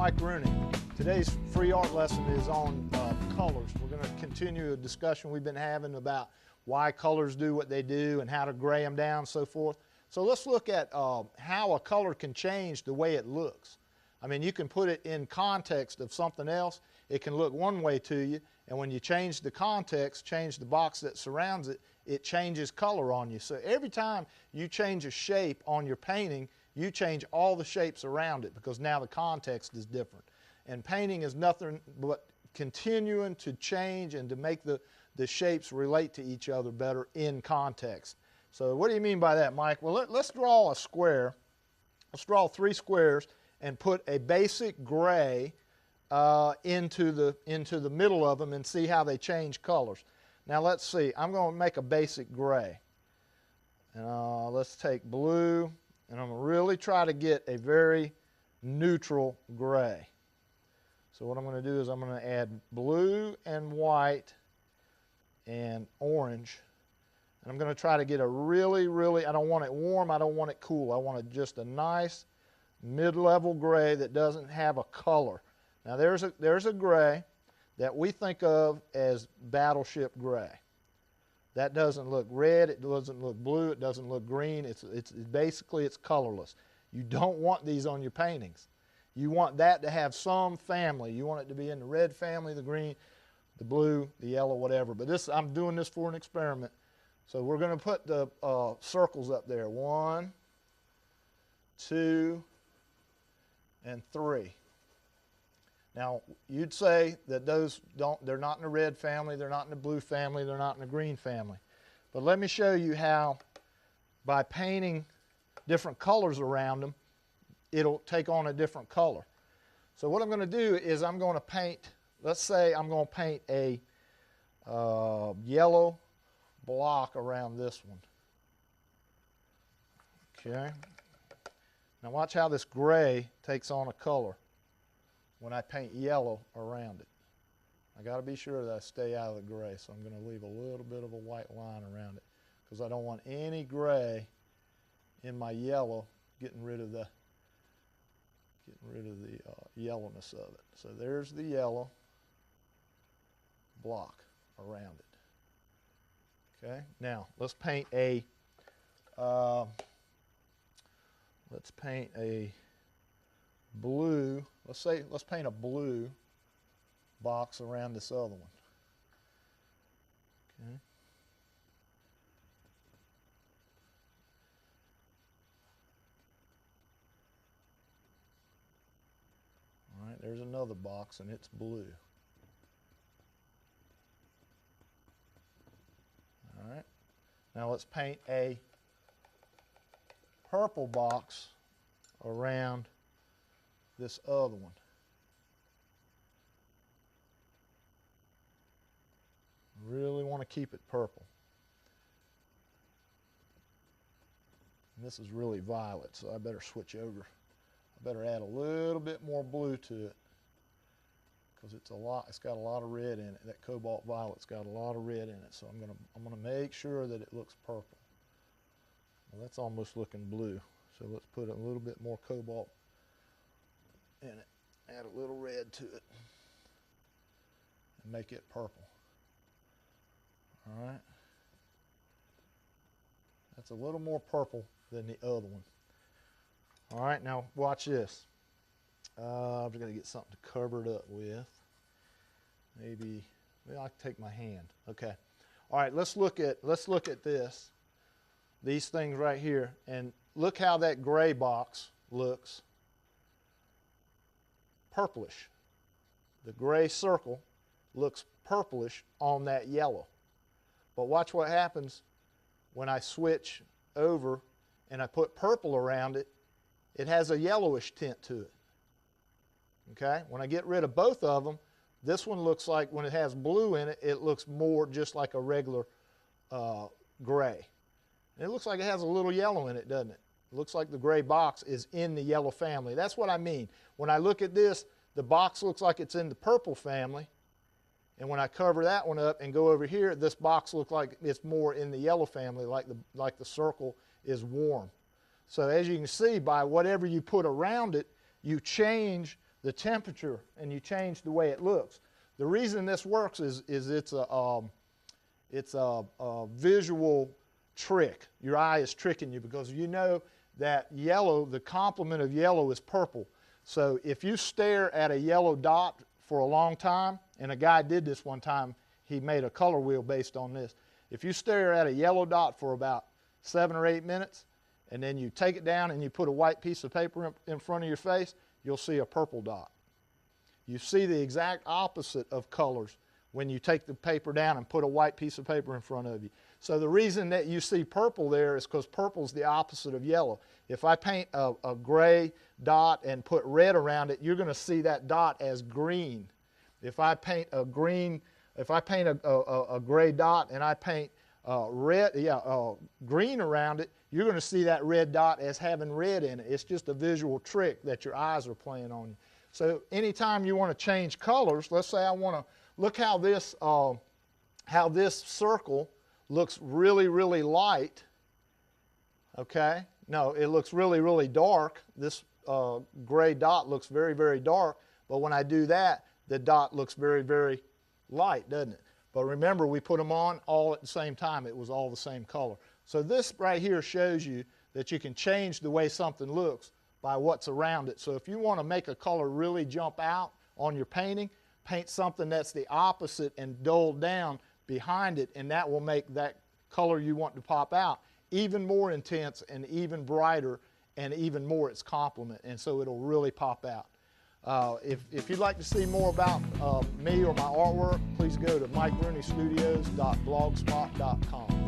Mike Rooney. Today's free art lesson is on colors. We're going to continue a discussion we've been having about why colors do what they do and how to gray them down and so forth. So let's look at how a color can change the way it looks. I mean, you can put it in context of something else. It can look one way to you, and when you change the context, change the box that surrounds it, it changes color on you. So every time you change a shape on your painting, you change all the shapes around it because now the context is different. And painting is nothing but continuing to change and to make the shapes relate to each other better in context. So what do you mean by that, Mike? Well, let's draw a square. Let's draw 3 squares and put a basic gray into the middle of them and see how they change colors. Now let's see. I'm going to make a basic gray. Let's take blue, and I'm going to really try to get a very neutral gray. So what I'm going to do is I'm going to add blue and white and orange. And I'm going to try to get a really, I don't want it warm, I don't want it cool. I want it just a nice mid-level gray that doesn't have a color. Now there's a gray that we think of as battleship gray. That doesn't look red, it doesn't look blue, it doesn't look green. It's basically colorless. You don't want these on your paintings. You want that to have some family. You want it to be in the red family, the green, the blue, the yellow, whatever. But I'm doing this for an experiment. So we're going to put the circles up there. 1, 2, and 3. Now, you'd say that they're not in the red family, they're not in the blue family, they're not in the green family. But let me show you how, by painting different colors around them, it'll take on a different color. So what I'm going to do is I'm going to paint, let's say I'm going to paint a yellow block around this one. Okay. Now watch how this gray takes on a color when I paint yellow around it. I got to be sure that I stay out of the gray, so I'm going to leave a little bit of a white line around it because I don't want any gray in my yellow getting rid of the yellowness of it. So there's the yellow block around it. Okay, now let's paint a blue. Let's paint a blue box around this other one. Okay. All right, there's another box and it's blue. All right. Now let's paint a purple box around this other one. Really want to keep it purple. And this is really violet, so I better switch over. I better add a little bit more blue to it because it's got a lot of red in it. That cobalt violet's got a lot of red in it, so I'm gonna make sure that it looks purple. Well, that's almost looking blue, so let's put a little bit more cobalt in it. Add a little red to it and make it purple. All right. That's a little more purple than the other one. All right, now watch this. I'm going to get something to cover it up with. Maybe I can take my hand. Okay. All right, let's look at this. These things right here, and look how that gray box looks purplish. The gray circle looks purplish on that yellow. But watch what happens when I switch over and I put purple around it. It has a yellowish tint to it. Okay? When I get rid of both of them, this one looks like, when it has blue in it, it looks more just like a regular gray. And it looks like it has a little yellow in it, doesn't it? It looks like the gray box is in the yellow family. That's what I mean. When I look at this, the box looks like it's in the purple family. And when I cover that one up and go over here, this box looks like it's more in the yellow family, like the circle is warm. So as you can see, by whatever you put around it, you change the temperature and you change the way it looks. The reason this works is it's a visual trick. Your eye is tricking you because you know that yellow, the complement of yellow is purple. So if you stare at a yellow dot for a long time, and a guy did this one time, he made a color wheel based on this. If you stare at a yellow dot for about 7 or 8 minutes, and then you take it down and you put a white piece of paper in front of your face, you'll see a purple dot. You see the exact opposite of colors when you take the paper down and put a white piece of paper in front of you. So the reason that you see purple there is because purple is the opposite of yellow. If I paint a gray dot and put red around it, you're going to see that dot as green. If I paint a green, if I paint a gray dot and I paint green around it, you're going to see that red dot as having red in it. It's just a visual trick that your eyes are playing on you. So anytime you want to change colors, let's say I want to look how this circle looks really, really light. Okay? No, it looks really, really dark. This gray dot looks very, very dark. But when I do that, the dot looks very, very light, doesn't it? But remember, we put them on all at the same time. It was all the same color. So this right here shows you that you can change the way something looks by what's around it. So if you want to make a color really jump out on your painting, paint something that's the opposite and dulled down behind it, and that will make that color you want to pop out even more intense and even brighter and even more its complement, and so it'll really pop out. If you'd like to see more about me or my artwork, please go to MikeRooneyStudios.blogspot.com.